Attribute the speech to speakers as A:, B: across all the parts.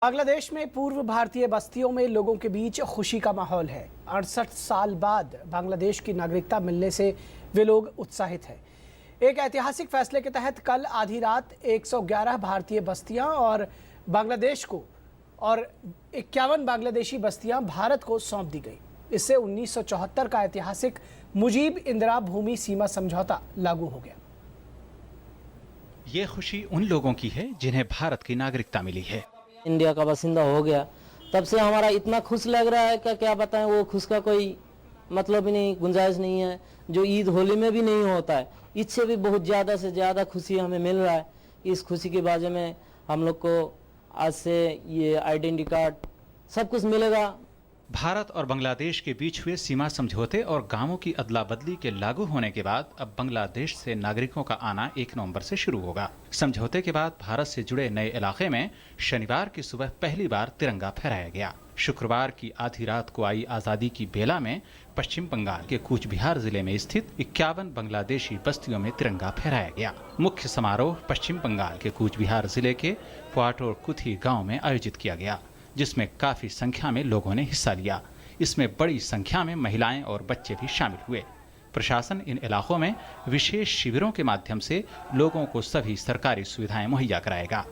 A: बांग्लादेश में पूर्व भारतीय बस्तियों में लोगों के बीच खुशी का माहौल है। 68 साल बाद बांग्लादेश की नागरिकता मिलने से वे लोग उत्साहित हैं। एक ऐतिहासिक फैसले के तहत कल आधी रात 111 भारतीय बस्तियां और बांग्लादेश को और 51 बांग्लादेशी बस्तियां भारत को सौंप दी गई। इससे 1974 का ऐतिहासिक मुजीब इंदिरा भूमि सीमा समझौता लागू हो गया।
B: ये खुशी उन लोगों की है जिन्हें भारत की नागरिकता मिली है।
C: इंडिया का बासिंदा हो गया, तब से हमारा इतना खुश लग रहा है कि क्या बताएं, वो खुश का कोई मतलब ही नहीं, गुंजाइश नहीं है, जो ईद होली में भी नहीं होता है। इससे भी बहुत ज़्यादा से ज़्यादा खुशी हमें मिल रहा है। इस खुशी के बारे में हम लोग को आज से ये आइडेंटिटी कार्ड सब कुछ मिलेगा।
B: भारत और बांग्लादेश के बीच हुए सीमा समझौते और गांवों की अदला बदली के लागू होने के बाद अब बांग्लादेश से नागरिकों का आना 1 नवंबर से शुरू होगा। समझौते के बाद भारत से जुड़े नए इलाके में शनिवार की सुबह पहली बार तिरंगा फहराया गया। शुक्रवार की आधी रात को आई आजादी की बेला में पश्चिम बंगाल के कूच बिहार जिले में स्थित 51 बांग्लादेशी बस्तियों में तिरंगा फहराया गया। मुख्य समारोह पश्चिम बंगाल के कूच बिहार जिले के पुआटोरकुथी गाँव में आयोजित किया गया, जिसमें काफी संख्या में लोगों ने हिस्सा लिया। इसमें बड़ी संख्या में महिलाएं और बच्चे भी शामिल हुए। प्रशासन इन इलाकों में विशेष शिविरों के माध्यम से लोगों को सभी सरकारी सुविधाएं मुहैया कराएगा।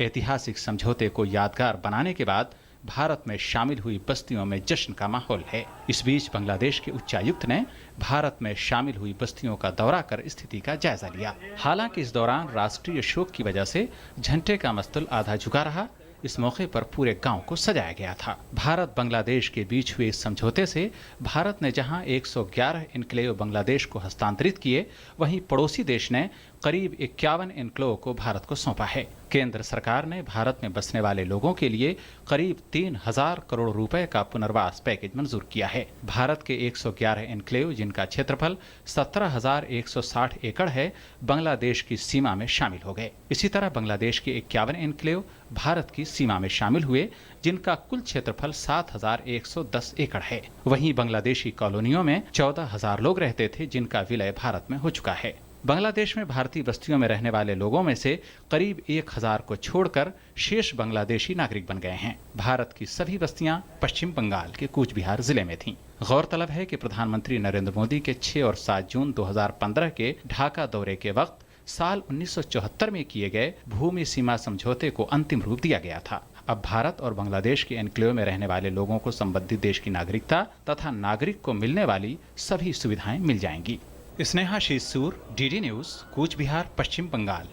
B: ऐतिहासिक समझौते को यादगार बनाने के बाद भारत में शामिल हुई बस्तियों में जश्न का माहौल है। इस बीच बांग्लादेश के उच्चायुक्त ने भारत में शामिल हुई बस्तियों का दौरा कर स्थिति का जायजा लिया। हालांकि इस दौरान राष्ट्रीय शोक की वजह से झंडे का मस्तूल आधा झुका रहा। इस मौके पर पूरे गांव को सजाया गया था। भारत बांग्लादेश के बीच हुए इस समझौते से भारत ने जहां 111 एन्क्लेव बांग्लादेश को हस्तांतरित किए, वहीं पड़ोसी देश ने करीब 51 एन्क्लेव को भारत को सौंपा है। केंद्र सरकार ने भारत में बसने वाले लोगों के लिए करीब 3000 करोड़ रुपए का पुनर्वास पैकेज मंजूर किया है। भारत के 111 एन्क्लेव, जिनका क्षेत्रफल 17,160 एकड़ है, बांग्लादेश की सीमा में शामिल हो गए। इसी तरह बांग्लादेश के 51 एन्क्लेव भारत की सीमा में शामिल हुए, जिनका कुल क्षेत्रफल 7,110 एकड़ है। वहीं बांग्लादेशी कॉलोनियों में 14,000 लोग रहते थे, जिनका विलय भारत में हो चुका है। बांग्लादेश में भारतीय बस्तियों में रहने वाले लोगों में से करीब 1,000 को छोड़कर शेष बांग्लादेशी नागरिक बन गए हैं। भारत की सभी बस्तियां पश्चिम बंगाल के कूच बिहार जिले में थीं। गौरतलब है कि प्रधानमंत्री नरेंद्र मोदी के 6 और 7 जून 2015 के ढाका दौरे के वक्त साल 1974 में किए गए भूमि सीमा समझौते को अंतिम रूप दिया गया था। अब भारत और बांग्लादेश के एन्क्लेव में रहने वाले लोगों को संबंधित देश की नागरिकता तथा नागरिक को मिलने वाली सभी सुविधाएं मिल जाएंगी। स्नेहा शीसूर, डीडी न्यूज, कूच बिहार, पश्चिम बंगाल।